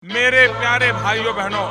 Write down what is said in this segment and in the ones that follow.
मेरे प्यारे भाइयों बहनों,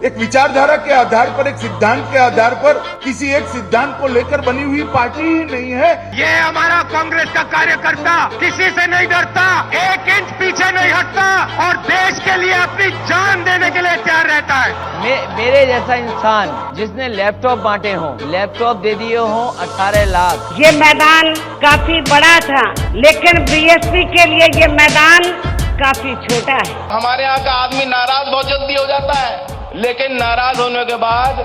एक विचारधारा के आधार पर, एक सिद्धांत के आधार पर किसी एक सिद्धांत को लेकर बनी हुई पार्टी ही नहीं है। ये हमारा कांग्रेस का कार्यकर्ता किसी से नहीं डरता, एक इंच पीछे नहीं हटता और देश के लिए अपनी जान देने के लिए तैयार रहता है। मेरे जैसा इंसान जिसने लैपटॉप बांटे हों, लैपटॉप दे दिए हों 18 लाख। ये मैदान काफी बड़ा था, लेकिन बीएसपी के लिए ये मैदान काफी छोटा है। हमारे यहाँ का आदमी नाराज बहुत जल्दी हो जाता है, लेकिन नाराज होने के बाद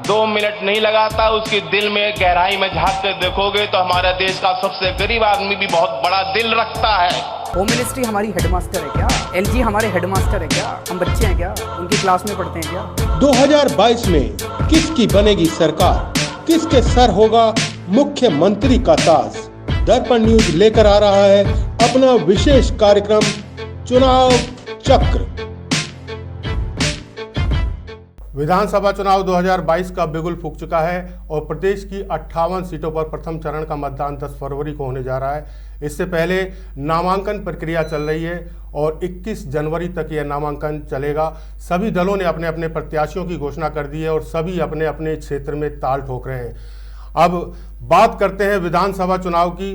2 मिनट नहीं लगाता। उसकी दिल में गहराई में झांक कर देखोगे तो हमारे देश का सबसे गरीब आदमी भी बहुत बड़ा दिल रखता है। होम मिनिस्ट्री हमारी हेडमास्टर है क्या? एलजी हमारे हेडमास्टर है क्या? हम बच्चे हैं क्या? उनकी क्लास में पढ़ते हैं क्या? 2022 में किसकी बनेगी सरकार, किसके सर होगा मुख्यमंत्री का ताज? दर्पण न्यूज लेकर आ रहा है अपना विशेष कार्यक्रम चुनाव चक्र। विधानसभा चुनाव 2022 का बिगुल फूंक चुका है और प्रदेश की 58 सीटों पर प्रथम चरण का मतदान 10 फरवरी को होने जा रहा है। इससे पहले नामांकन प्रक्रिया चल रही है और 21 जनवरी तक यह नामांकन चलेगा। सभी दलों ने अपने अपने प्रत्याशियों की घोषणा कर दी है और सभी अपने अपने क्षेत्र में ताल ठोक रहे हैं। अब बात करते हैं विधानसभा चुनाव की।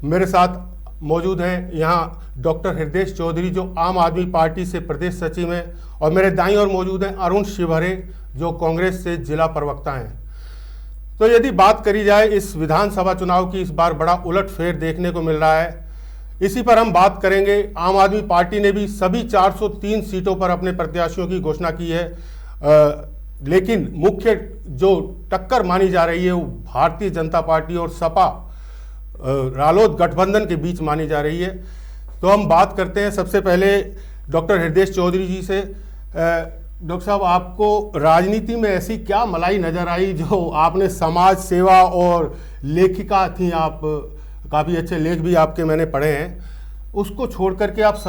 मेरे साथ मौजूद हैं यहाँ डॉक्टर हृदय चौधरी, जो आम आदमी पार्टी से प्रदेश सचिव हैं, और मेरे दाईं ओर मौजूद हैं अरुण शिवहरे, जो कांग्रेस से जिला प्रवक्ता हैं। तो यदि बात करी जाए इस विधानसभा चुनाव की, इस बार बड़ा उलटफेर देखने को मिल रहा है। इसी पर हम बात करेंगे। आम आदमी पार्टी ने भी सभी 403 सीटों पर अपने प्रत्याशियों की घोषणा की है, लेकिन मुख्य जो टक्कर मानी जा रही है वो भारतीय जनता पार्टी और सपा रालोद गठबंधन के बीच मानी जा रही है। तो हम बात करते हैं सबसे पहले डॉक्टर हृदय चौधरी जी से। डॉक्टर साहब, आपको राजनीति में ऐसी क्या मलाई नजर आई जो आपने समाज सेवा और लेखिका थी, आप काफ़ी अच्छे लेख भी आपके मैंने पढ़े हैं, उसको छोड़ करके आप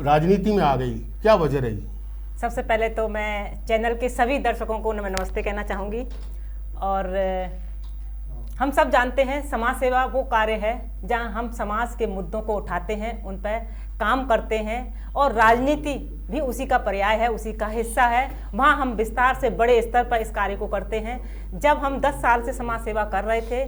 राजनीति में आ गई, क्या वजह रही? सबसे पहले तो मैं चैनल के सभी दर्शकों को नमस्ते कहना चाहूँगी। और हम सब जानते हैं समाज सेवा वो कार्य है जहां हम समाज के मुद्दों को उठाते हैं, उन पर काम करते हैं, और राजनीति भी उसी का पर्याय है, उसी का हिस्सा है। वहां हम विस्तार से बड़े स्तर पर इस कार्य को करते हैं। जब हम 10 साल से समाज सेवा कर रहे थे,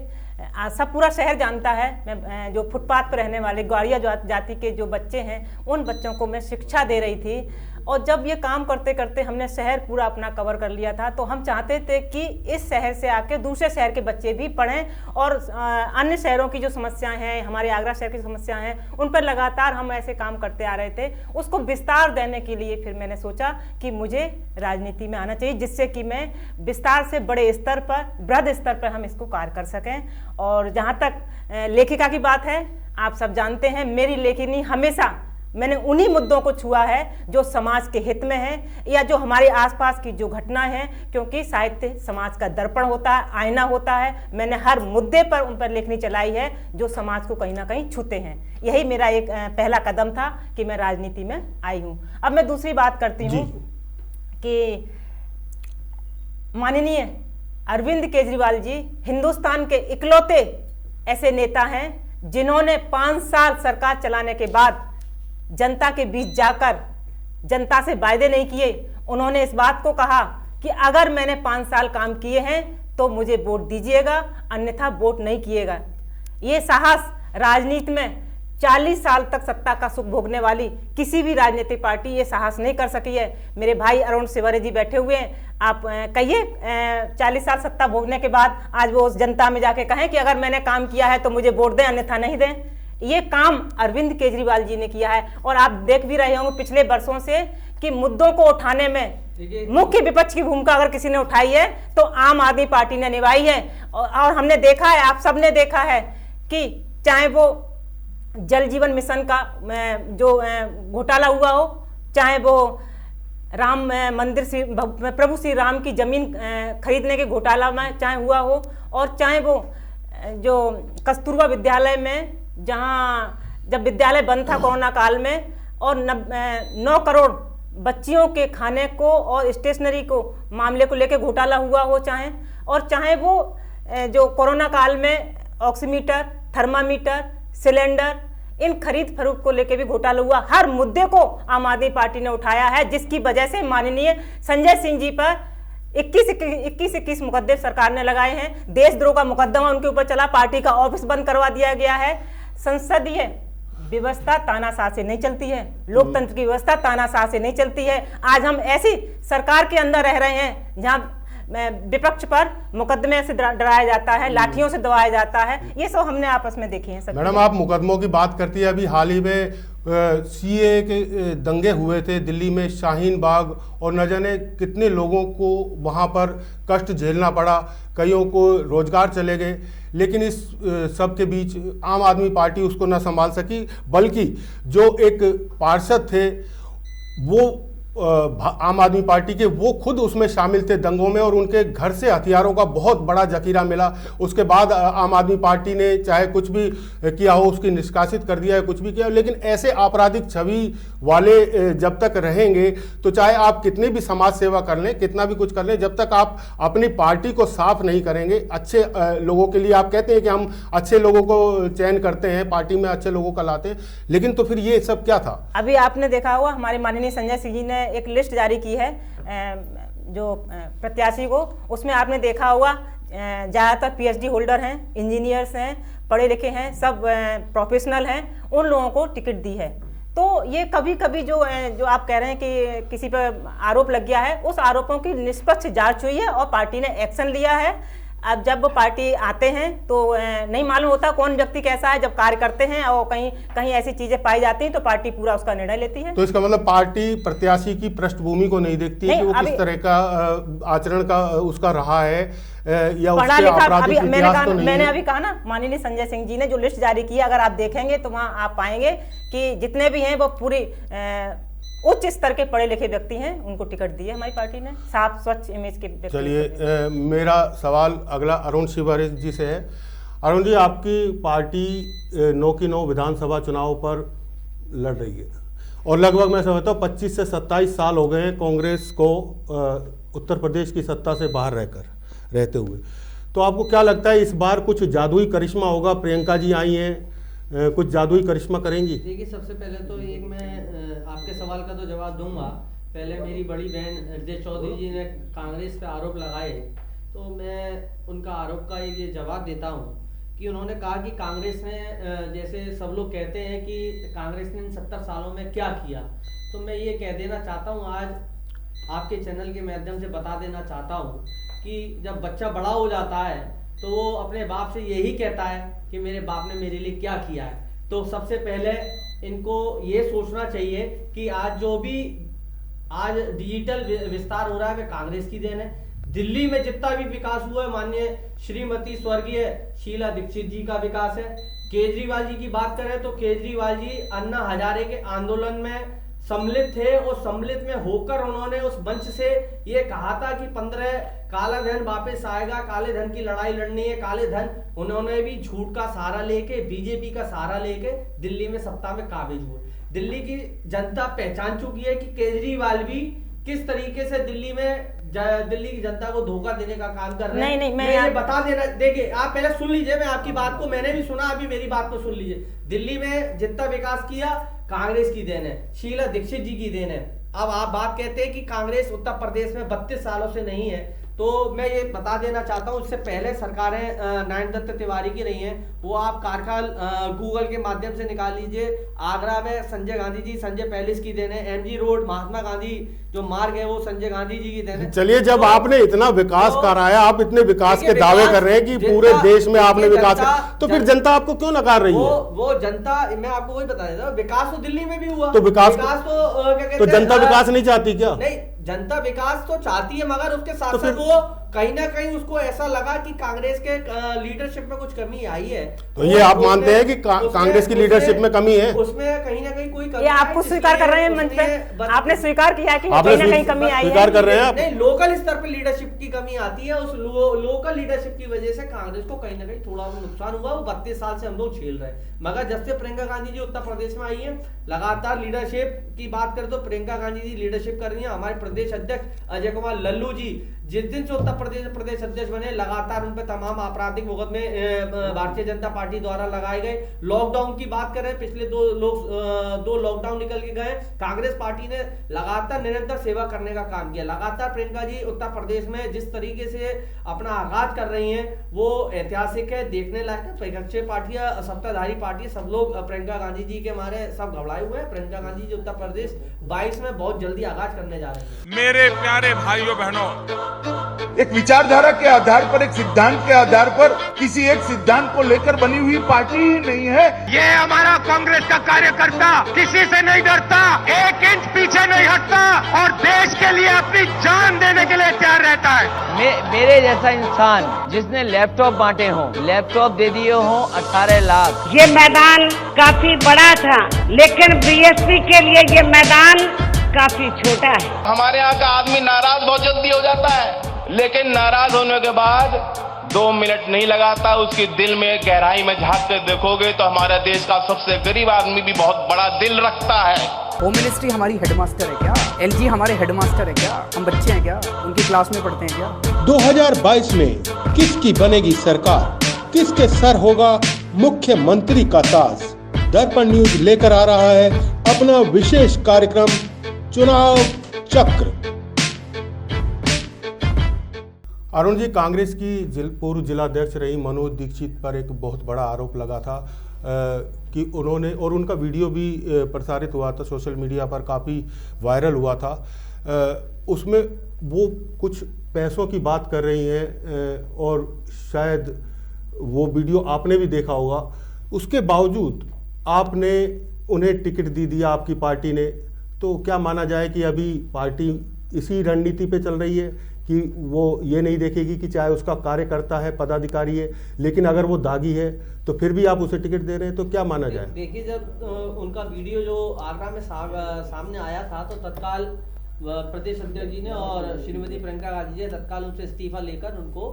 सब पूरा शहर जानता है, मैं जो फुटपाथ पर रहने वाले ग्वारिया जाति के जो बच्चे हैं, उन बच्चों को मैं शिक्षा दे रही थी। और जब ये काम करते करते हमने शहर पूरा अपना कवर कर लिया था, तो हम चाहते थे कि इस शहर से आके दूसरे शहर के बच्चे भी पढ़ें और अन्य शहरों की जो समस्याएं हैं, हमारे आगरा शहर की समस्याएं हैं, उन पर लगातार हम ऐसे काम करते आ रहे थे। उसको विस्तार देने के लिए फिर मैंने सोचा कि मुझे राजनीति में आना चाहिए, जिससे कि मैं विस्तार से बड़े स्तर पर, बृहद स्तर पर हम इसको कार्य कर सकें। और जहाँ तक लेखिका की बात है, आप सब जानते हैं मेरी लेखनी हमेशा मैंने उन्हीं मुद्दों को छुआ है जो समाज के हित में है, या जो हमारे आसपास की जो घटना है, क्योंकि साहित्य समाज का दर्पण होता है, आईना होता है। मैंने हर मुद्दे पर उन पर लेखनी चलाई है जो समाज को कहीं ना कहीं छूते हैं। यही मेरा एक पहला कदम था कि मैं राजनीति में आई हूँ। अब मैं दूसरी बात करती हूँ कि माननीय अरविंद केजरीवाल जी हिंदुस्तान के इकलौते ऐसे नेता हैं जिन्होंने 5 साल सरकार चलाने के बाद जनता के बीच जाकर जनता से वायदे नहीं किए। उन्होंने इस बात को कहा कि अगर मैंने 5 साल काम किए हैं तो मुझे वोट दीजिएगा, अन्यथा वोट नहीं किएगा। ये साहस राजनीति में 40 साल तक सत्ता का सुख भोगने वाली किसी भी राजनीतिक पार्टी ये साहस नहीं कर सकी है। मेरे भाई अरुण शिवहरे जी बैठे हुए हैं, आप कहिए 40 साल सत्ता भोगने के बाद आज वो उस जनता में जाके कहें कि अगर मैंने काम किया है तो मुझे वोट दें, अन्यथा नहीं दें। ये काम अरविंद केजरीवाल जी ने किया है। और आप देख भी रहे होंगे पिछले वर्षों से कि मुद्दों को उठाने में मुख्य विपक्ष की भूमिका अगर किसी ने उठाई है तो आम आदमी पार्टी ने निभाई है। और हमने देखा है, आप सबने देखा है कि चाहे वो जल जीवन मिशन का जो घोटाला हुआ हो, चाहे वो राम मंदिर प्रभु श्री राम की जमीन खरीदने के घोटाला में चाहे हुआ हो, और चाहे वो जो कस्तूरबा विद्यालय में जहां जब विद्यालय बंद था कोरोना काल में और 9 करोड़ बच्चियों के खाने को और स्टेशनरी को मामले को लेकर घोटाला हुआ हो, चाहे वो जो कोरोना काल में ऑक्सीमीटर, थर्मामीटर, सिलेंडर, इन खरीद फरोख्त को लेकर भी घोटाला हुआ। हर मुद्दे को आम आदमी पार्टी ने उठाया है, जिसकी वजह से माननीय संजय सिंह जी पर 21 मुकदमे सरकार ने लगाए हैं। देशद्रोह का मुकदमा उनके ऊपर चला, पार्टी का ऑफिस बंद करवा दिया गया है। संसदीय व्यवस्था तानाशाह से नहीं चलती है, लोकतंत्र की व्यवस्था तानाशाह से नहीं चलती है। आज हम ऐसी सरकार के अंदर रह रहे हैं जहां विपक्ष पर मुकदमे से डराया जाता है, लाठियों से दबाया जाता है। ये सब हमने आपस में देखे हैं। मैडम, आप मुकदमों की बात करती है, अभी हाल ही में सीए के दंगे हुए थे दिल्ली में, शाहीन बाग, और न जाने कितने लोगों को वहाँ पर कष्ट झेलना पड़ा, कईयों को रोजगार चले गए। लेकिन इस सब के बीच आम आदमी पार्टी उसको न संभाल सकी, बल्कि जो एक पार्षद थे वो आम आदमी पार्टी के, वो खुद उसमें शामिल थे दंगों में, और उनके घर से हथियारों का बहुत बड़ा जखीरा मिला। उसके बाद आम आदमी पार्टी ने चाहे कुछ भी किया हो, उसकी निष्कासित कर दिया है, कुछ भी किया। लेकिन ऐसे आपराधिक छवि वाले जब तक रहेंगे, तो चाहे आप कितनी भी समाज सेवा कर लें, कितना भी कुछ कर लें, जब तक आप अपनी पार्टी को साफ नहीं करेंगे, अच्छे लोगों के लिए आप कहते हैं कि हम अच्छे लोगों को चयन करते हैं, पार्टी में अच्छे लोगों का लाते हैं, लेकिन तो फिर ये सब क्या था? अभी आपने देखा होगा हमारे माननीय संजय सिंह जी ने एक लिस्ट जारी की है जो प्रत्याशी को, उसमें आपने देखा होगा ज़्यादातर पीएचडी होल्डर हैं, इंजीनियर्स हैं, पढ़े लिखे हैं, सब प्रोफेशनल हैं, उन लोगों को टिकट दी है। तो ये कभी कभी जो आप कह रहे हैं कि किसी पर आरोप लग गया है, उस आरोपों की निष्पक्ष जांच हुई है और पार्टी ने एक्शन लिया है। अब जब वो पार्टी आते हैं तो नहीं मालूम होता कौन व्यक्ति कैसा है, जब कार्य करते हैं और कहीं ऐसी चीजें पाई जाती हैं तो पार्टी पूरा उसका निर्णय लेती है। तो इसका मतलब पार्टी प्रत्याशी की पृष्ठभूमि को नहीं देखती है कि वो किस तरह का आचरण का उसका रहा है या उसके आपराधिक इतिहास तो नहीं है। मैंने अभी कहा ना, माननीय संजय सिंह जी ने जो लिस्ट जारी की है, अगर आप देखेंगे तो वहाँ आप पाएंगे कि जितने भी हैं वो पूरी उच्च स्तर के पढ़े लिखे व्यक्ति हैं, उनको टिकट दी है हमारी पार्टी ने, साफ स्वच्छ इमेज के व्यक्ति। चलिए, मेरा सवाल अगला अरुण शिवहरे जी से है। अरुण जी, आपकी पार्टी 9 की 9 विधानसभा चुनाव पर लड़ रही है और लगभग मैं समझता हूँ 25 से 27 साल हो गए हैं कांग्रेस को उत्तर प्रदेश की सत्ता से बाहर रहते हुए। तो आपको क्या लगता है इस बार कुछ जादुई करिश्मा होगा? प्रियंका जी आई हैं, कुछ जादुई करिश्मा करेंगी? देखिए, सबसे पहले तो एक मैं आपके सवाल का तो जवाब दूंगा। पहले मेरी बड़ी बहन हृदय चौधरी जी ने कांग्रेस पे आरोप लगाए, तो मैं उनका आरोप का ये जवाब देता हूँ कि उन्होंने कहा कि कांग्रेस ने, जैसे सब लोग कहते हैं कि कांग्रेस ने इन 70 सालों में क्या किया, तो मैं ये कह देना चाहता हूँ, आज आपके चैनल के माध्यम से बता देना चाहता हूँ कि जब बच्चा बड़ा हो जाता है तो वो अपने बाप से यही कहता है कि मेरे बाप ने मेरे लिए क्या किया है। तो सबसे पहले इनको ये सोचना चाहिए कि आज डिजिटल विस्तार हो रहा है वे कांग्रेस की देन है। दिल्ली में जितना भी विकास हुआ है माननीय श्रीमती स्वर्गीय शीला दीक्षित जी का विकास है। केजरीवाल जी की बात करें तो केजरीवाल जी अन्ना हजारे के आंदोलन में सम्मिलित थे और सम्मिलित में होकर उन्होंने उस मंच से ये कहा था कि 15 काला धन वापस आएगा, काले धन की लड़ाई लड़नी है, काले धन। उन्होंने भी झूठ का सहारा लेके, बीजेपी का सहारा लेके दिल्ली में सत्ता में काबिज हुए। दिल्ली की जनता पहचान चुकी है कि केजरीवाल भी किस तरीके से दिल्ली की जनता को धोखा देने का काम कर रहे हैं। नहीं, मैं ये बता देना, देखिए आप पहले सुन लीजिए, मैं आपकी बात को, मैंने भी सुना, अभी मेरी बात को सुन लीजिए। दिल्ली में जितना विकास किया कांग्रेस की देन है, शीला दीक्षित जी की देन है। अब आप बात कहते हैं कि कांग्रेस उत्तर प्रदेश में 32 सालों से नहीं है, तो मैं ये बता देना चाहता हूँ, इससे पहले सरकारें नयन दत्त तिवारी की रही हैं, वो आप कारखाल गूगल के माध्यम से निकाल लीजिए। आगरा में संजय गांधी जी, संजय पैलेस की देन है। एमजी रोड, महात्मा गांधी जो मार्ग है वो संजय गांधी जी की देन है। चलिए, जब आपने इतना विकास कराया, आप इतने विकास के दावे कर रहे हैं कि पूरे देश में आपने विकास किया, तो फिर जनता आपको क्यों नकार रही है? वो जनता, मैं आपको वही बता देता हूँ, विकास तो दिल्ली में भी हुआ, तो विकास तो जनता विकास नहीं चाहती क्या? नहीं, जनता विकास तो चाहती है, मगर उसके साथ साथ वो कहीं ना कहीं उसको ऐसा लगा कि कांग्रेस के लीडरशिप में कुछ कमी आई है। तो ये आप मानते हैं कि कांग्रेस की लीडरशिप में कमी है? उसमें कहीं ना कहीं कोई कमी, ये आपको स्वीकार कर रहे हैं मंच पे, आपने स्वीकार किया कि कहीं ना कहीं कमी आई है। स्वीकार कर रहे हैं आप? नहीं, लोकल स्तर पे लीडरशिप की कमी आती है, उस लोकल लीडरशिप की वजह से कांग्रेस को कहीं ना कहीं थोड़ा नुकसान हुआ। वो 32 साल से हम लोग झेल रहे हैं, मगर जब से प्रियंका गांधी जी उत्तर प्रदेश में आई है, लगातार लीडरशिप की बात करें तो प्रियंका गांधी जी लीडरशिप कर रही है। हमारे प्रदेश अध्यक्ष अजय कुमार लल्लू जी जिस दिन से उत्तर प्रदेश अध्यक्ष बने लगातार उन पर तमाम आपराधिक मुकदमे भारतीय जनता पार्टी द्वारा लगाए गए। लॉकडाउन की बात करें, पिछले दो लॉकडाउन निकल के गए। कांग्रेस पार्टी ने लगातार निरंतर सेवा करने का काम किया। लगातार प्रियंका जी उत्तर प्रदेश में जिस तरीके से अपना आगाज कर रही हैं वो ऐतिहासिक है, देखने लायक है। विपक्षी पार्टियां, सत्ताधारी पार्टी, सब लोग प्रियंका गांधी जी के मारे सब घबराए हुए हैं। प्रियंका गांधी जी उत्तर प्रदेश 22 में बहुत जल्दी आगाज करने जा रहे हैं। मेरे प्यारे भाइयों बहनों, एक विचारधारा के आधार पर, एक सिद्धांत के आधार पर किसी एक सिद्धांत को लेकर बनी हुई पार्टी ही नहीं है। ये हमारा कांग्रेस का कार्यकर्ता किसी से नहीं डरता, 1 इंच पीछे नहीं हटता और देश के लिए अपनी जान देने के लिए तैयार रहता है। मेरे जैसा इंसान जिसने लैपटॉप बांटे हों, लैपटॉप दे दिए हों 18 लाख। ये मैदान काफी बड़ा था, लेकिन बीएसपी के लिए ये मैदान काफी छोटा है। हमारे यहाँ का आदमी नाराज बहुत जल्दी हो जाता है, लेकिन नाराज होने के बाद 2 मिनट नहीं लगाता। उसकी दिल में गहराई में झांक कर देखोगे तो हमारे देश का सबसे गरीब आदमी भी बहुत बड़ा दिल रखता है। होम मिनिस्ट्री हमारी हेडमास्टर है क्या? एलजी हमारे हेडमास्टर है क्या? हम बच्चे हैं क्या? उनकी क्लास में पढ़ते हैं क्या? 2022 में किसकी बनेगी सरकार? किसके सर होगा मुख्यमंत्री का ताज? दर्पण न्यूज लेकर आ रहा है अपना विशेष कार्यक्रम चुनाव चक्र। अरुण जी, कांग्रेस की पूर्व जिलाध्यक्ष रही मनोज दीक्षित पर एक बहुत बड़ा आरोप लगा था कि उन्होंने, और उनका वीडियो भी प्रसारित हुआ था सोशल मीडिया पर, काफ़ी वायरल हुआ था। उसमें वो कुछ पैसों की बात कर रही हैं और शायद वो वीडियो आपने भी देखा होगा। उसके बावजूद आपने उन्हें टिकट दे दिया आपकी पार्टी ने, तो क्या माना जाए कि अभी पार्टी इसी रणनीति पे चल रही है कि वो ये नहीं देखेगी कि चाहे उसका कार्यकर्ता है, पदाधिकारी है, लेकिन अगर वो दागी है तो फिर भी आप उसे टिकट दे रहे हैं, तो क्या माना जाए? देखिए, जब उनका वीडियो जो आगरा में सामने आया था तो तत्काल प्रदेश अध्यक्ष जी ने और श्रीमती प्रियंका गांधी जी ने तत्काल उनसे इस्तीफा लेकर उनको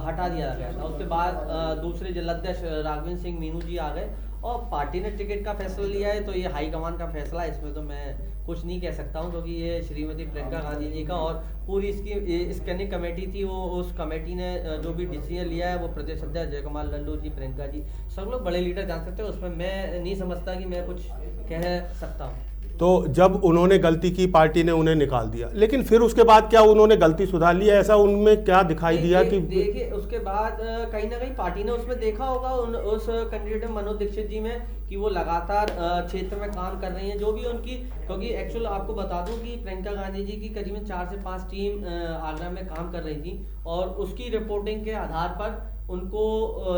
हटा दिया गया था। उसके बाद दूसरे जिलाध्यक्ष राघवेंद्र सिंह मीनू जी आ गए और पार्टी ने टिकट का फैसला लिया है, तो ये हाईकमान का फैसला है। इसमें तो मैं कुछ नहीं कह सकता हूं, क्योंकि ये श्रीमती प्रियंका गांधी जी का और पूरी इसकी स्कैनिंग कमेटी थी, वो उस कमेटी ने जो भी डिसीजन लिया है वो प्रदेश अध्यक्ष जयकुमार लल्लू जी, प्रियंका जी, सब लोग बड़े लीडर जान सकते हैं। उसमें मैं नहीं समझता कि मैं कुछ कह सकता हूँ। तो जब उन्होंने गलती की, पार्टी ने उन्हें निकाल दिया, लेकिन फिर उसके बाद क्या उन्होंने गलती सुधार ली? ऐसा उनमें क्या दिखाई दिया कि देखिए, उसके बाद कहीं ना कहीं पार्टी ने उसमें देखा होगा उस कैंडिडेट मनोज दीक्षित जी में कि वो लगातार क्षेत्र में काम कर रही हैं, जो भी उनकी, क्योंकि एक्चुअल आपको बता दूं कि प्रियंका गांधी जी की करीबन 4 से 5 टीम आगरा में काम कर रही थी और उसकी रिपोर्टिंग के आधार पर उनको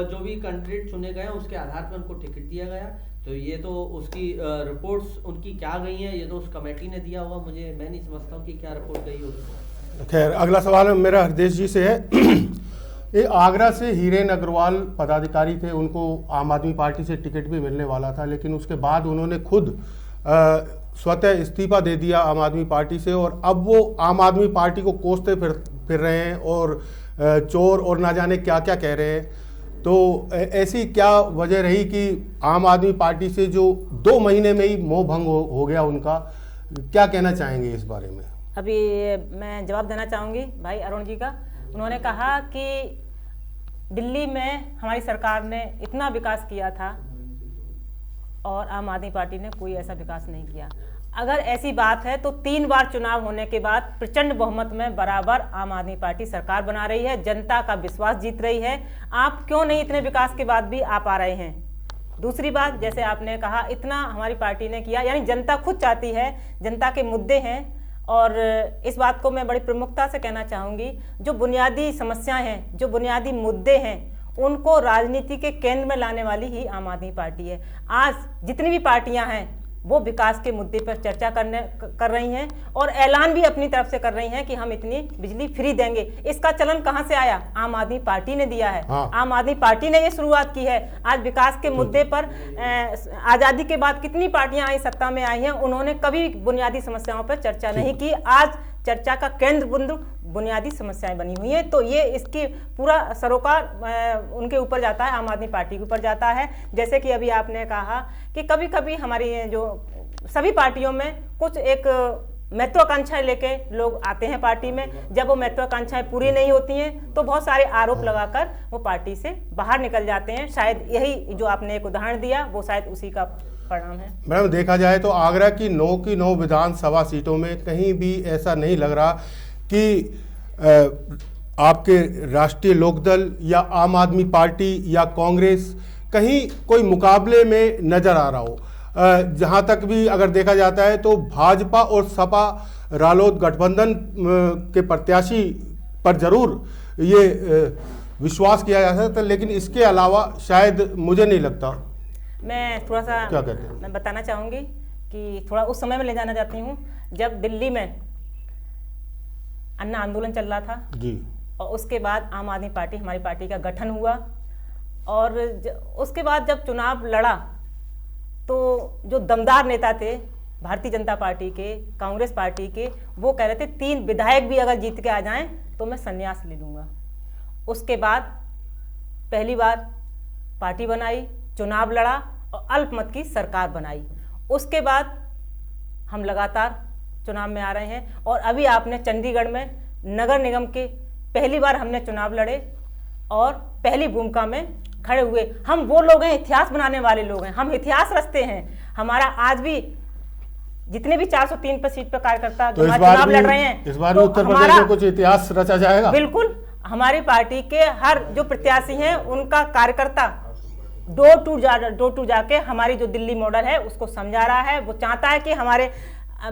जो भी कैंडिडेट चुने गए उसके आधार पर उनको टिकट दिया गया। तो ये तो उसकी रिपोर्ट्स उनकी क्या गई हैं ये तो उस कमेटी ने दिया होगा, मैं नहीं समझता हूँ कि क्या रिपोर्ट गई होगी। खैर, अगला सवाल मेरा हरदेश जी से है। ये आगरा से हीरेन अग्रवाल पदाधिकारी थे, उनको आम आदमी पार्टी से टिकट भी मिलने वाला था, लेकिन उसके बाद उन्होंने खुद स्वतः इस्तीफा दे दिया आम आदमी पार्टी से, और अब वो आम आदमी पार्टी को कोसते फिर रहे हैं और चोर और ना जाने क्या क्या कह रहे हैं। तो ऐसी क्या वजह रही कि आम आदमी पार्टी से जो 2 महीने में ही मोह भंग हो गया उनका? क्या कहना चाहेंगे इस बारे में? अभी मैं जवाब देना चाहूँगी भाई अरुण जी का। उन्होंने कहा कि दिल्ली में हमारी सरकार ने इतना विकास किया था और आम आदमी पार्टी ने कोई ऐसा विकास नहीं किया। अगर ऐसी बात है तो 3 बार चुनाव होने के बाद प्रचंड बहुमत में बराबर आम आदमी पार्टी सरकार बना रही है, जनता का विश्वास जीत रही है। आप क्यों नहीं इतने विकास के बाद भी आ पा रहे हैं? दूसरी बात, जैसे आपने कहा इतना हमारी पार्टी ने किया, यानी जनता खुद चाहती है, जनता के मुद्दे हैं। और इस बात को मैं बड़ी प्रमुखता से कहना चाहूँगी, जो बुनियादी समस्याएं हैं, जो बुनियादी मुद्दे हैं, उनको राजनीति के केंद्र में लाने वाली ही आम आदमी पार्टी है। आज जितनी भी पार्टियां हैं वो विकास के मुद्दे पर चर्चा कर रही हैं और ऐलान भी अपनी तरफ से कर रही हैं कि हम इतनी बिजली फ्री देंगे। इसका चलन कहां से आया? आम आदमी पार्टी ने दिया है। हाँ। आम आदमी पार्टी ने ये शुरुआत की है। आज विकास के मुद्दे पर आज़ादी के बाद कितनी पार्टियां आई, सत्ता में आई हैं, उन्होंने कभी बुनियादी समस्याओं पर चर्चा नहीं की। आज चर्चा का केंद्र बिंदु बुनियादी समस्याएं बनी हुई हैं। तो ये इसकी पूरा सरोकार उनके ऊपर जाता है, आम आदमी पार्टी के ऊपर जाता है। जैसे कि अभी आपने कहा कि कभी कभी हमारी जो सभी पार्टियों में कुछ एक महत्वाकांक्षाएं लेके लोग आते हैं पार्टी में। जब वो महत्वाकांक्षाएं पूरी नहीं होती हैं तो बहुत सारे आरोप लगाकर वो पार्टी से बाहर निकल जाते हैं। शायद यही जो आपने एक उदाहरण दिया वो शायद उसी का परिणाम है। मैडम, देखा जाए तो आगरा की 9 की 9 विधानसभा सीटों में कहीं भी ऐसा नहीं लग रहा कि आपके राष्ट्रीय लोकदल या आम आदमी पार्टी या कांग्रेस कहीं कोई मुकाबले में नजर आ रहा हो। जहां तक भी अगर देखा जाता है तो भाजपा और सपा रालोद गठबंधन के प्रत्याशी पर जरूर ये विश्वास किया जा सकता है, लेकिन इसके अलावा शायद मुझे नहीं लगता। मैं थोड़ा सा क्या कहते हैं? मैं बताना चाहूँगी कि थोड़ा उस समय में ले जाना चाहती हूँ जब दिल्ली में अन्ना आंदोलन चल रहा था जी, और उसके बाद आम आदमी पार्टी, हमारी पार्टी का गठन हुआ, और उसके बाद जब चुनाव लड़ा तो जो दमदार नेता थे भारतीय जनता पार्टी के, कांग्रेस पार्टी के, वो कह रहे थे 3 विधायक भी अगर जीत के आ जाएं तो मैं संन्यास ले लूँगा। उसके बाद पहली बार पार्टी बनाई, चुनाव लड़ा और अल्पमत की सरकार बनाई। उसके बाद हम लगातार चुनाव में आ रहे हैं, और अभी आपने चंडीगढ़ में नगर निगम के पहली बार हमने चुनाव लड़े और पहली भूमिका में खड़े हुए। हम वो लोग हैं, इतिहास बनाने वाले लोग हैं, हम इतिहास रचते हैं। हमारा आज भी जितने भी 403 पर सीट पर कार्यकर्ता तो चुनाव लड़ रहे हैं, इस बार भी उत्तर प्रदेश में कुछ इतिहास रचा जाएगा। बिल्कुल, हमारी पार्टी के हर जो प्रत्याशी हैं उनका कार्यकर्ता डोर टू जाके हमारी जो दिल्ली मॉडल है उसको समझा रहा है। वो चाहता है कि हमारे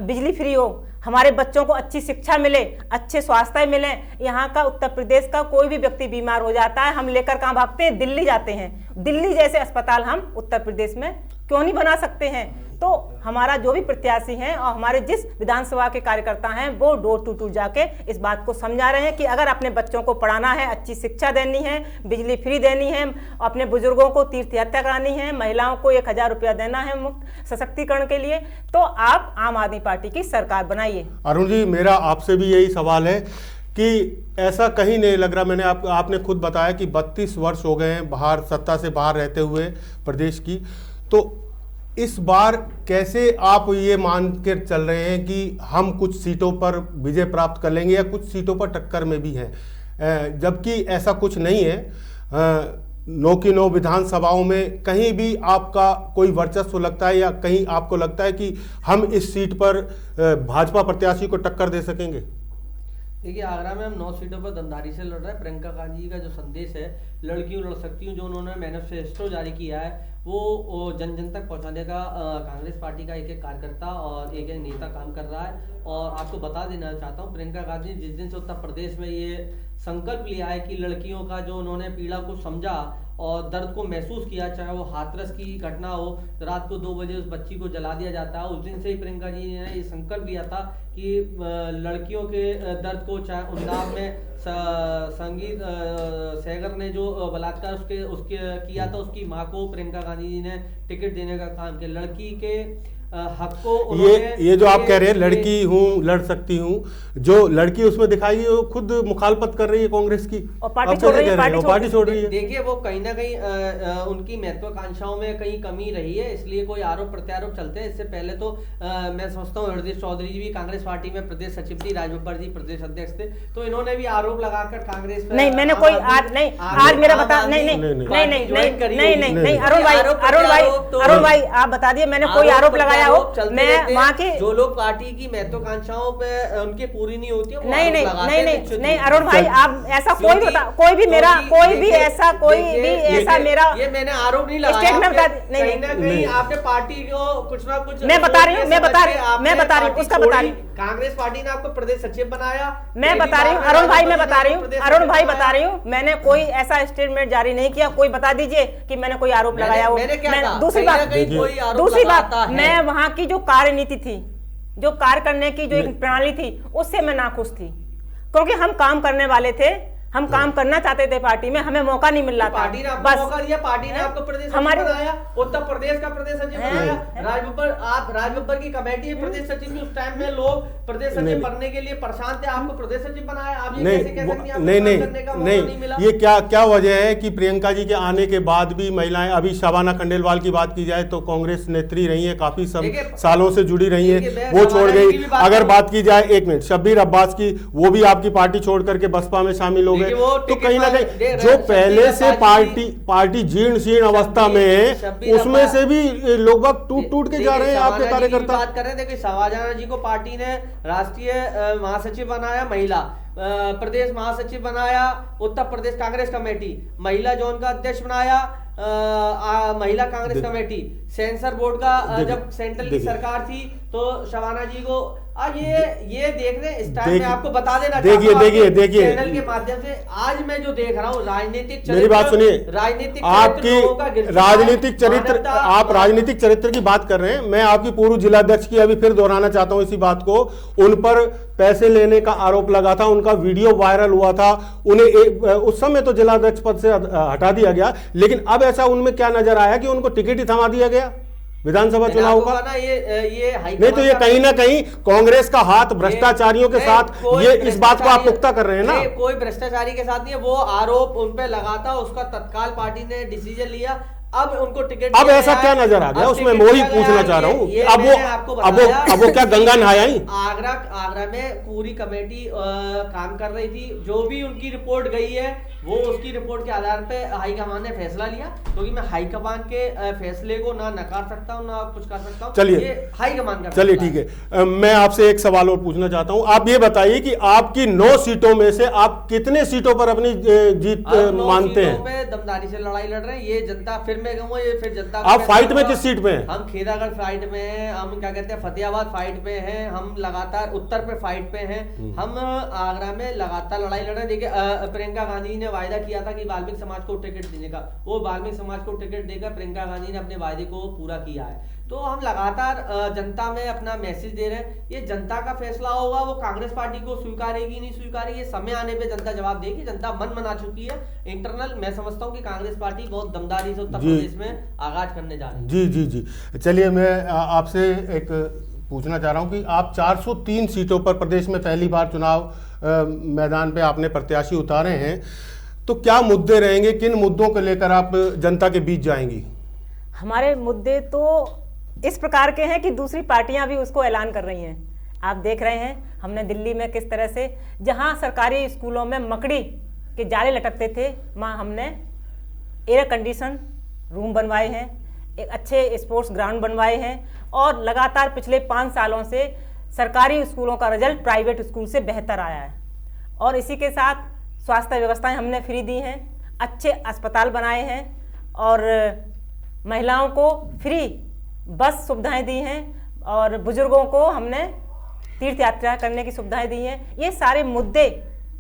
बिजली फ्री हो, हमारे बच्चों को अच्छी शिक्षा मिले, अच्छे स्वास्थ्य मिले। यहाँ का उत्तर प्रदेश का कोई भी व्यक्ति बीमार हो जाता है, हम लेकर कहाँ भागते हैं? दिल्ली जाते हैं। दिल्ली जैसे अस्पताल हम उत्तर प्रदेश में क्यों नहीं बना सकते हैं? तो हमारा जो भी प्रत्याशी हैं और हमारे जिस विधानसभा के कार्यकर्ता हैं वो डोर टू डोर जाके इस बात को समझा रहे हैं कि अगर अपने बच्चों को पढ़ाना है, अच्छी शिक्षा देनी है, बिजली फ्री देनी है, अपने बुजुर्गों को तीर्थ यात्रा करानी है, महिलाओं को 1000 रुपया देना है मुफ्त सशक्तिकरण के लिए, तो आप आम आदमी पार्टी की सरकार बनाइए। अरुण जी, मेरा आपसे भी यही सवाल है कि ऐसा कहीं नहीं लग रहा, मैंने आपने खुद बताया कि 32 वर्ष हो गए हैं बाहर, सत्ता से बाहर रहते हुए प्रदेश की, तो इस बार कैसे आप ये मान के चल रहे हैं कि हम कुछ सीटों पर विजय प्राप्त कर लेंगे या कुछ सीटों पर टक्कर में भी हैं, जबकि ऐसा कुछ नहीं है। 9 की 9 विधानसभाओं में कहीं भी आपका कोई वर्चस्व लगता है या कहीं आपको लगता है कि हम इस सीट पर भाजपा प्रत्याशी को टक्कर दे सकेंगे? देखिए, आगरा में हम 9 सीटों पर दमदारी से लड़ रहे हैं। प्रियंका गांधी जी का जो संदेश है, लड़कियों लड़ सकती हूँ, जो उन्होंने मैनिफेस्टो जारी किया है, वो जन जन तक पहुंचाने का कांग्रेस पार्टी का एक कार्यकर्ता और एक नेता काम कर रहा है। और आपको बता देना चाहता हूँ, प्रियंका गांधी जिस दिन से उत्तर प्रदेश में ये संकल्प लिया है कि लड़कियों का जो उन्होंने पीड़ा को समझा और दर्द को महसूस किया, चाहे वो हाथरस की घटना हो, रात को 2 बजे उस बच्ची को जला दिया जाता है, उस दिन से ही प्रियंका जी ने ये संकल्प लिया था कि लड़कियों के दर्द को, चाहे उन्नाव में संगीत सहगर ने जो बलात्कार उसके किया था, उसकी माँ को प्रियंका गांधी जी ने टिकट देने का काम किया। लड़की के हक को ये जो आप कह रहे हैं लड़की हूँ, लड़ सकती हूँ, जो लड़की उसमें दिखाई है वो खुद मुखालफत कर रही है कांग्रेस की और पार्टी छोड़ रही है। देखिए, वो कहीं ना कहीं उनकी महत्वाकांक्षाओं में कहीं कमी रही है, इसलिए कोई आरोप प्रत्यारोप चलते हैं। इससे पहले तो मैं समझता हूँ हृदय चौधरी जी भी कांग्रेस पार्टी में प्रदेश सचिव थी, राज बब्बर जी प्रदेश अध्यक्ष थे, तो इन्होंने भी आरोप लगाकर कांग्रेस नहीं, मैंने कोई आज मेरा बता नहीं अरुण भाई आप बता दिए, मैंने कोई आरोप लगाया हो? मैं वहाँ के जो लोग पार्टी की महत्वाकांक्षाओं पे उनकी पूरी नहीं होती है, नहीं अरुण भाई, आप ऐसा कोई भी ऐसा मेरा ये मैंने आरोप नहीं लगाया। स्टेटमेंट नहीं, आपने पार्टी को कुछ ना कुछ मैं बता रही हूँ उसका बता रही हूँ। कांग्रेस पार्टी ने आपको प्रदेश सचिव बनाया, मैं बता रही हूँ अरुण भाई बता रही हूँ, मैंने कोई ऐसा स्टेटमेंट जारी नहीं किया। कोई बता दीजिए कि मैंने कोई आरोप लगाया हो। दूसरी बात, मैं वहाँ की जो कार्यनीति थी, जो कार्य करने की जो एक प्रणाली थी, उससे मैं नाखुश थी, क्योंकि हम काम करने वाले थे, हम काम करना चाहते थे पार्टी में, हमें मौका नहीं मिल रहा था। पार्टी ने आपको मौका दिया, पार्टी ने आपको प्रदेश सचिव बनाया, उत्तर प्रदेश का प्रदेश सचिव बनाया, राजबब्बर की कमेटी है प्रदेश सचिव की। उस टाइम में लोग प्रदेश सचिव बनने के लिए परेशान थे, आपको प्रदेश सचिव बनाया। आप ये कैसे कह सकती हैं आपको काम करने का मौका नहीं मिला? ये क्या वजह है कि प्रियंका जी के आने के बाद भी महिलाएं, अभी शबाना खंडेलवाल की बात की जाए तो कांग्रेस नेत्री रही है, काफी सालों से जुड़ी रही है, वो छोड़ गई। अगर बात की जाए, एक मिनट, शब्बीर अब्बास की, वो भी आपकी पार्टी छोड़ करके बसपा में शामिल हो गए। तो कहीं ना कहीं जो पहले से पार्टी जीर्ण शीर्ण अवस्था में है, उसमें से भी लोग टूट के जा रहे हैं आपके कार्यकर्ता। बात कर रहे हैं, देखिए शबाना जी को पार्टी ने राष्ट्रीय महासचिव बनाया, महिला प्रदेश महासचिव बनाया, उत्तर प्रदेश कांग्रेस कमेटी, महिला जोन का अध्यक्ष बनाया, महिला कांग्रेस कमेटी, सेंसर बोर्ड का जब सेंट्रल की सरकार थी तो शबाना जी को आज ये देख रहे हैं। इस टाइम में आपको बता देना, देखिए चैनल के माध्यम से आज मैं जो देख रहा हूँ राजनीतिक, मेरी बात सुनिए, राजनीतिक आपकी राजनीतिक चरित्र, आप राजनीतिक चरित्र की बात कर रहे हैं। मैं आपकी पूर्व जिलाध्यक्ष की अभी फिर दोहराना चाहता हूं इसी बात को। उन पर पैसे लेने का आरोप लगा था, उनका वीडियो वायरल हुआ था, उन्हें उस समय तो जिलाध्यक्ष पद से हटा दिया गया, लेकिन अब ऐसा उनमें क्या नजर आया कि उनको टिकट ही थमा दिया गया विधानसभा चुनाव का? नहीं तो ये कहीं ना कहीं कांग्रेस का हाथ भ्रष्टाचारियों के साथ, ये इस बात को आप पुख्ता कर रहे हैं ना? कोई भ्रष्टाचारी के साथ नहीं है, वो आरोप उन पे लगा था, उसका तत्काल पार्टी ने डिसीजन लिया। अब उनको टिकट, अब ऐसा क्या नजर आ गया उसमें? वही पूछना चाह रहा हूँ, अब वो क्या गंगा नहाया ही? आगरा में पूरी कमेटी काम कर रही थी, जो भी उनकी रिपोर्ट गई है वो उसकी रिपोर्ट के आधार पे हाईकमान ने फैसला लिया, क्योंकि मैं हाईकमान के फैसले को ना नकार सकता हूँ ना कुछ कर सकता हूँ। चलिए हाईकमान का, चलिए ठीक है। मैं आपसे एक सवाल और पूछना चाहता हूँ। आप ये बताइए कि आपकी 9 सीटों में से आप कितने सीटों पर अपनी जीत मानते हैं? पे दमदारी से लड़ाई लड़ रहे हैं, ये जनता फिर मैं कहूँगा, ये फिर जनता। आप फाइट में किस सीट पे हैं? हम खेदागढ़ फाइट में हैं, हम क्या कहते हैं फतेहाबाद फाइट पे हैं, हम लगातार उत्तर पे फाइट पे हैं, हम आगरा में लगातार लड़ाई लड़ रहे हैं। देखिए प्रियंका गांधी ने वायदा किया था कि वाल्मीकि समाज को टिकट देने का, वो वाल्मीकि समाज को टिकट देकर प्रियंका गांधी ने अपने वायदे को पूरा किया है। तो हम लगातार जनता में अपना मैसेज दे रहे हैं, ये जनता का फैसला होगा, वो कांग्रेस पार्टी को स्वीकारेगी नहीं स्वीकारेगी, ये समय आने पे जनता जवाब देगी। जनता मन बना चुकी है इंटरनल। मैं समझता हूँ कि कांग्रेस पार्टी बहुत दमदारी से उत्तर प्रदेश में आगाज करने जा रही है। जी। चलिए मैं आपसे एक पूछना चाह रहा हूँ कि आप 403 सीटों पर प्रदेश में पहली बार चुनाव मैदान पे आपने प्रत्याशी उतारे हैं, तो क्या मुद्दे रहेंगे, किन मुद्दों को लेकर आप जनता के बीच जाएंगी? हमारे मुद्दे तो इस प्रकार के हैं कि दूसरी पार्टियां भी उसको ऐलान कर रही हैं। आप देख रहे हैं हमने दिल्ली में किस तरह से, जहां सरकारी स्कूलों में मकड़ी के जाले लटकते थे, वहाँ हमने एयर कंडीशन रूम बनवाए हैं, एक अच्छे स्पोर्ट्स ग्राउंड बनवाए हैं, और लगातार पिछले 5 सालों से सरकारी स्कूलों का रिजल्ट प्राइवेट स्कूल से बेहतर आया है। और इसी के साथ स्वास्थ्य व्यवस्थाएं हमने फ्री दी हैं, अच्छे अस्पताल बनाए हैं, और महिलाओं को फ्री बस सुविधाएं दी हैं, और बुजुर्गों को हमने तीर्थ यात्रा करने की सुविधाएं दी हैं। ये सारे मुद्दे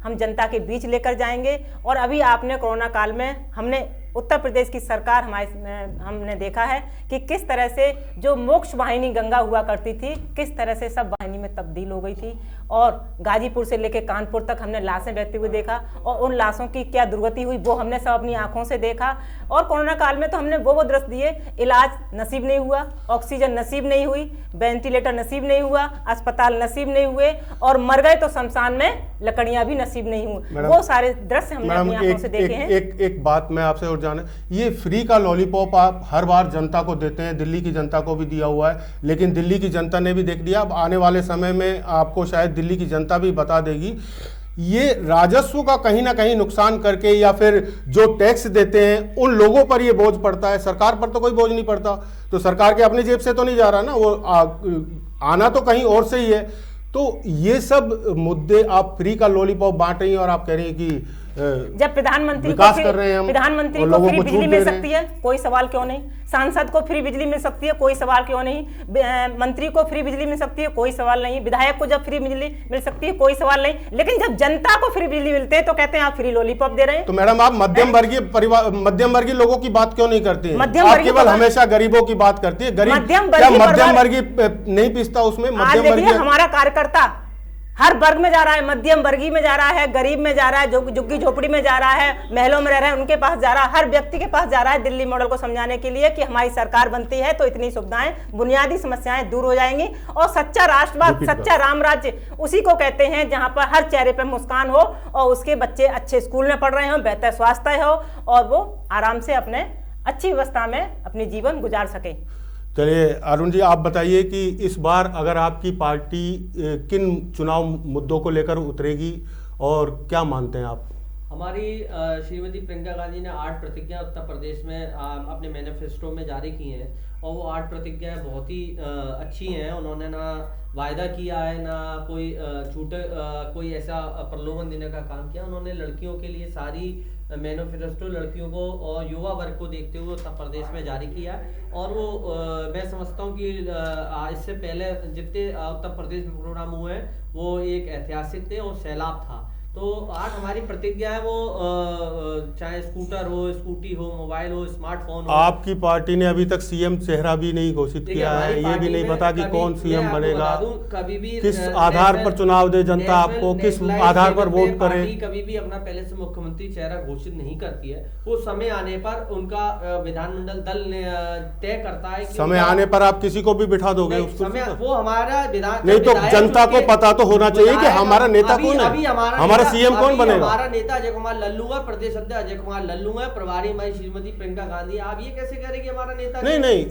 हम जनता के बीच लेकर जाएंगे। और अभी आपने कोरोना काल में हमने उत्तर प्रदेश की सरकार हमने देखा है कि किस तरह से जो मोक्ष वाहिनी गंगा हुआ करती थी, किस तरह से सब वाहिनी में तब्दील हो गई थी, और गाजीपुर से लेकर कानपुर तक हमने लाशें बहती हुई देखा, और उन लाशों की क्या दुर्गति हुई वो हमने सब अपनी आंखों से देखा। और कोरोना काल में तो हमने वो दृश्य दिए, इलाज नसीब नहीं हुआ, ऑक्सीजन नसीब नहीं हुई, वेंटिलेटर नसीब नहीं हुआ, अस्पताल नसीब नहीं हुए, और मर गए तो शमशान में लकड़ियां भी नसीब नहीं हुई। वो सारे दृश्य हमने अपनी आंखों से देखे हैं। एक बात मैं आपसे और जाने, ये फ्री का लॉलीपॉप आप हर बार जनता को देते हैं, दिल्ली की जनता को भी दिया हुआ है, लेकिन दिल्ली की जनता ने भी देख लिया। अब आने वाले समय में आपको शायद दिल्ली की जनता भी बता देगी, ये राजस्व का कहीं ना कहीं नुकसान करके, या फिर जो टैक्स देते हैं उन लोगों पर ये बोझ पड़ता है, सरकार पर तो कोई बोझ नहीं पड़ता। तो सरकार के अपनी जेब से तो नहीं जा रहा ना, वो आना तो कहीं और से ही है। तो ये सब मुद्दे आप फ्री का लॉलीपॉप बांट रही हैं, और आप कह रही हैं कि जब प्रधानमंत्री को फ्री बिजली मिल सकती है, कोई सवाल क्यों नहीं? सांसद को फ्री बिजली मिल सकती है, कोई सवाल क्यों नहीं? मंत्री को फ्री बिजली मिल सकती है, कोई सवाल नहीं। विधायक को जब फ्री बिजली मिल सकती है, कोई सवाल नहीं। लेकिन जब जनता को फ्री बिजली मिलते हैं तो कहते हैं आप फ्री लॉलीपॉप दे रहे हैं। तो मैडम आप मध्यम वर्गीय परिवार, मध्यम वर्गीय लोगों की बात क्यों नहीं करती है? आप केवल हमेशा गरीबों की बात करती है। गरीब मध्यम वर्गीय नहीं पिसता उसमें? मध्यम वर्गीय हमारा कार्यकर्ता हर वर्ग में जा रहा है, मध्यम वर्गीय में जा रहा है, गरीब में जा रहा है, झुग्गी झोपड़ी में जा रहा है, महलों में रह रहे हैं उनके पास जा रहा है, हर व्यक्ति के पास जा रहा है दिल्ली मॉडल को समझाने के लिए कि हमारी सरकार बनती है तो इतनी सुविधाएं, बुनियादी समस्याएं दूर हो जाएंगी। और सच्चा राष्ट्रवाद, सच्चा राम राज्य उसी को कहते हैं जहां पर हर चेहरे पर मुस्कान हो और उसके बच्चे अच्छे स्कूल में पढ़ रहे हो, बेहतर स्वास्थ्य हो और वो आराम से अपने अच्छी व्यवस्था में अपनी जीवन गुजार सके। चलिए अरुण जी, आप बताइए कि इस बार अगर आपकी पार्टी किन चुनाव मुद्दों को लेकर उतरेगी और क्या मानते हैं आप? हमारी श्रीमती प्रियंका गांधी ने 8 प्रतिज्ञा उत्तर प्रदेश में अपने मैनिफेस्टो में जारी की हैं और वो 8 प्रतिज्ञाएं बहुत ही अच्छी हैं। उन्होंने ना वायदा किया है, ना कोई झूठे कोई ऐसा प्रलोभन देने का काम किया। उन्होंने लड़कियों के लिए सारी मैनिफेस्टो लड़कियों को और युवा वर्ग को देखते हुए उत्तर प्रदेश में जारी किया और वो मैं समझता हूँ कि इससे पहले जितने उत्तर प्रदेश में प्रोग्राम हुए हैं वो एक ऐतिहासिक थे और सैलाब था। तो 8 हमारी प्रतिज्ञा है, वो चाहे स्कूटर हो, स्कूटी हो, मोबाइल हो, स्मार्टफोन हो। आपकी पार्टी ने अभी तक सीएम चेहरा भी नहीं घोषित किया है, ये भी नहीं पता कि कौन सीएम बनेगा, कभी भी किस आधार पर चुनाव दे जनता आपको, किस आधार पर वोट करे। कभी भी अपना पहले से मुख्यमंत्री चेहरा घोषित नहीं करती है। वो समय आने पर उनका विधानमंडल दल तय करता है। समय आने पर आप किसी को भी बिठा दोगे वो हमारा विधान नहीं, तो जनता को पता तो होना चाहिए कि हमारा नेता कौन है, हमारा सीएम कौन बनेगा। हमारा नेता अजय कुमार लल्लू है, प्रदेश अध्यक्ष अजय कुमार लल्लू है, प्रभारी हमारी श्रीमती प्रियंका गांधी। आप ये कैसे कह रहे कि हमारा नेता नहीं,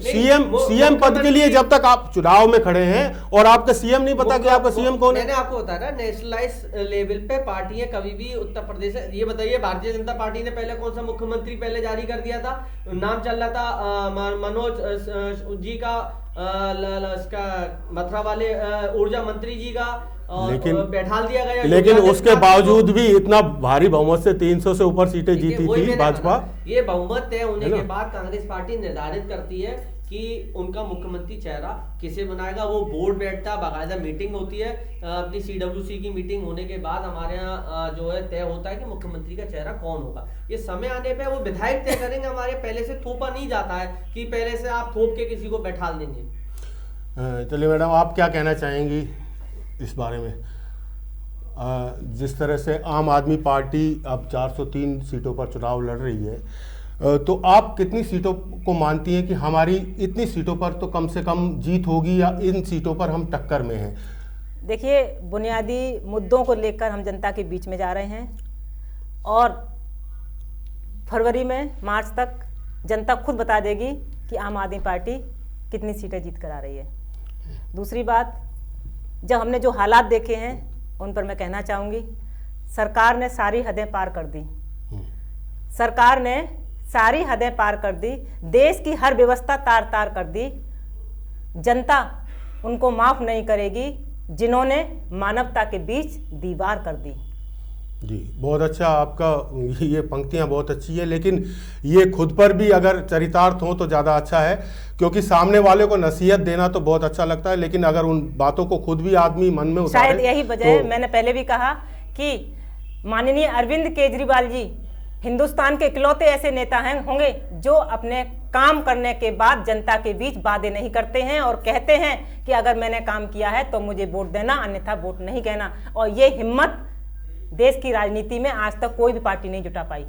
सीएम पद के लिए जब तक आप चुनाव में खड़े हैं और आपका सीएम नहीं पता कि आपका सीएम कौन है। मैंने आपको बताया ना, नेशनलाइज लेवल पे पार्टियां कभी भी उत्तर प्रदेश, ये बताइए भारतीय जनता पार्टी ने पहले कौन सा मुख्यमंत्री पहले जारी कर दिया था? नाम चल रहा था मनोज जी का, मथुरा वाले ऊर्जा मंत्री जी का, लेकिन बैठाल दिया गया। लेकिन उसके बावजूद भी इतना भारी बहुमत से 300 से ऊपर सीटें जीती थी भाजपा। ये बहुमत तय होने के बाद कांग्रेस पार्टी निर्धारित करती है कि उनका मुख्यमंत्री चेहरा किसे बनाएगा। वो बोर्ड बैठता है, बाकायदा मीटिंग होती है, अपनी CWC की मीटिंग होने के बाद हमारे यहाँ जो है तय होता है कि मुख्यमंत्री का चेहरा कौन होगा। ये समय आने पे वो विधायक तय करेंगे, हमारे पहले से थोपा नहीं जाता है कि पहले से आप थोप के किसी को बैठाल देंगे। चलिए मैडम, आप क्या कहना चाहेंगी इस बारे में? जिस तरह से आम आदमी पार्टी अब 403 सीटों पर चुनाव लड़ रही है, तो आप कितनी सीटों को मानती हैं कि हमारी इतनी सीटों पर तो कम से कम जीत होगी या इन सीटों पर हम टक्कर में हैं? देखिए, बुनियादी मुद्दों को लेकर हम जनता के बीच में जा रहे हैं और फरवरी में मार्च तक जनता खुद बता देगी कि आम आदमी पार्टी कितनी सीटें जीत कर आ रही है। दूसरी बात, जब हमने जो हालात देखे हैं उन पर मैं कहना चाहूँगी, सरकार ने सारी हदें पार कर दी। सरकार ने सारी हदें पार कर दी, देश की हर व्यवस्था तार तार कर दी। जनता उनको माफ नहीं करेगी जिन्होंने मानवता के बीच दीवार कर दी। जी, बहुत अच्छा, आपका ये पंक्तियां बहुत अच्छी है, लेकिन ये खुद पर भी अगर चरितार्थ हो तो ज़्यादा अच्छा है, क्योंकि सामने वाले को नसीहत देना तो बहुत अच्छा लगता है, लेकिन अगर उन बातों को खुद भी आदमी मन में उतारे, शायद यही वजह है, मैंने पहले भी कहा कि माननीय अरविंद केजरीवाल जी हिंदुस्तान के इकलौते ऐसे नेता होंगे जो अपने काम करने के बाद जनता के बीच वादे नहीं करते हैं और कहते हैं कि अगर मैंने काम किया है तो मुझे वोट देना, अन्यथा वोट नहीं कहना। और ये हिम्मत देश की राजनीति में आज तक कोई भी पार्टी नहीं जुटा पाई।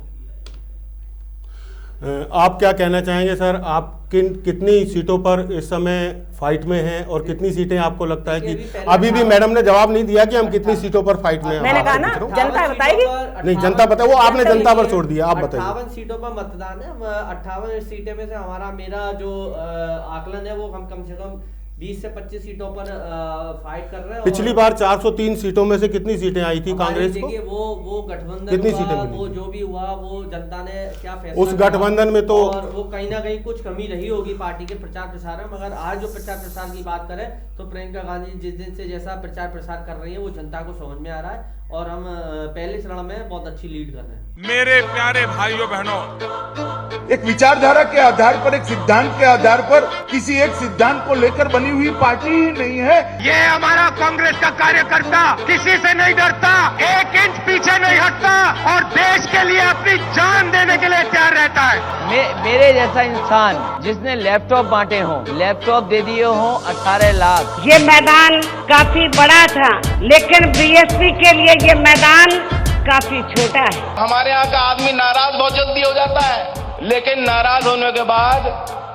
आप क्या कहना चाहेंगे सर? आप कितनी सीटों पर इस समय फाइट में हैं और कितनी सीटें आपको लगता है कि अभी भी मैडम ने जवाब नहीं दिया कि हम कितनी सीटों पर फाइट में हैं? मैंने कहा ना, जनता बताएगी। नहीं, जनता पता, वो आपने जनता पर छोड़ दिया, आप बताइए। 58 सीटों पर मतदान है, 58 सीटें में से मेरा जो आकलन है वो हम कम से कम 20 से 25 सीटों पर फाइट कर रहे हैं। पिछली बार 403 सीटों में से कितनी सीटें आई थी कांग्रेस को? वो गठबंधन कितनी सीटें मिली? वो जो भी हुआ वो जनता ने क्या फैसला उस गठबंधन में तो और वो कहीं ना कहीं कुछ कमी रही होगी पार्टी के प्रचार प्रसार में। मगर आज जो प्रचार प्रसार की बात करें तो प्रियंका गांधी जिस दिन से जैसा प्रचार प्रसार कर रही है वो जनता को समझ में आ रहा है और हम पहले चरण में बहुत अच्छी लीड कर रहे हैं। मेरे प्यारे भाइयों बहनों, एक विचारधारा के आधार पर, एक सिद्धांत के आधार पर किसी एक सिद्धांत को लेकर बनी हुई पार्टी ही नहीं है। ये हमारा कांग्रेस का कार्यकर्ता किसी से नहीं डरता, 1 इंच पीछे नहीं हटता और देश के लिए अपनी जान देने के लिए तैयार रहता है। मेरे जैसा इंसान जिसने लैपटॉप बांटे हों, लैपटॉप दे दिए हों 18 लाख। ये मैदान काफी बड़ा था, लेकिन बीएसपी के लिए ये मैदान काफी छोटा है। हमारे यहाँ का आदमी नाराज बहुत जल्दी हो जाता है, लेकिन नाराज होने के बाद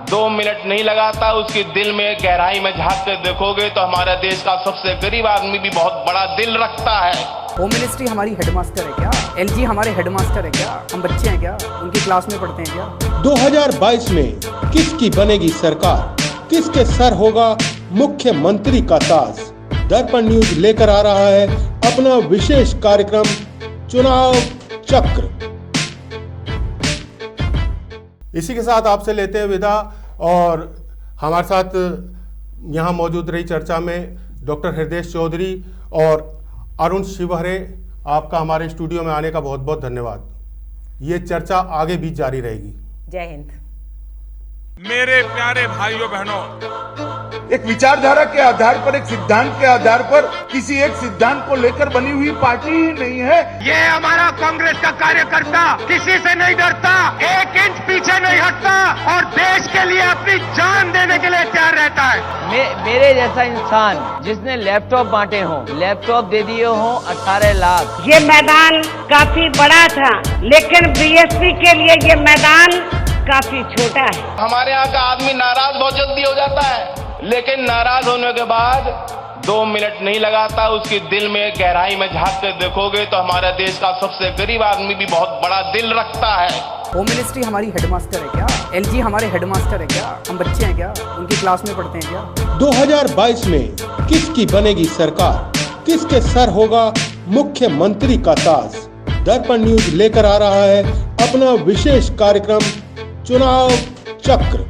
2 मिनट नहीं लगाता। उसकी दिल में गहराई में झांक कर देखोगे तो हमारे देश का सबसे गरीब आदमी भी बहुत बड़ा दिल रखता है। होम मिनिस्ट्री हमारी हेडमास्टर है क्या? एलजी हमारे हेडमास्टर है क्या? हम बच्चे हैं क्या? उनकी क्लास में पढ़ते हैं क्या? 2022 में किसकी बनेगी सरकार, किसके सर होगा मुख्यमंत्री का ताज। दर्पण न्यूज लेकर आ रहा है अपना विशेष कार्यक्रम चुनाव चक्र। इसी के साथ आपसे लेते हैं विदा, और हमारे साथ यहाँ मौजूद रही चर्चा में डॉक्टर हृदय चौधरी और अरुण शिवहरे। आपका हमारे स्टूडियो में आने का बहुत बहुत धन्यवाद। ये चर्चा आगे भी जारी रहेगी। जय हिंद। मेरे प्यारे भाइयों बहनों, एक विचारधारा के आधार पर, एक सिद्धांत के आधार पर किसी एक सिद्धांत को लेकर बनी हुई पार्टी ही नहीं है। ये हमारा कांग्रेस का कार्यकर्ता किसी से नहीं डरता, 1 इंच पीछे नहीं हटता और देश के लिए अपनी जान देने के लिए तैयार रहता है। मेरे जैसा इंसान जिसने लैपटॉप बांटे हों, लैपटॉप दे दिए हों 18 लाख। ये मैदान काफी बड़ा था, लेकिन बीएसपी के लिए ये मैदान काफी छोटा है। हमारे यहाँ का आदमी नाराज बहुत जल्दी हो जाता है, लेकिन नाराज होने के बाद 2 मिनट नहीं लगाता। उसकी दिल में गहराई में झांक कर देखोगे तो हमारे देश का सबसे गरीब आदमी भी बहुत बड़ा दिल रखता है। होम मिनिस्ट्री हमारी हेडमास्टर है क्या? एलजी हमारे हेडमास्टर है क्या? हम बच्चे हैं क्या? उनकी क्लास में पढ़ते हैं क्या? 2022 में किसकी बनेगी सरकार, किसके सर होगा मुख्यमंत्री का ताज। दर्पण न्यूज लेकर आ रहा है अपना विशेष कार्यक्रम चुनाव चक्र।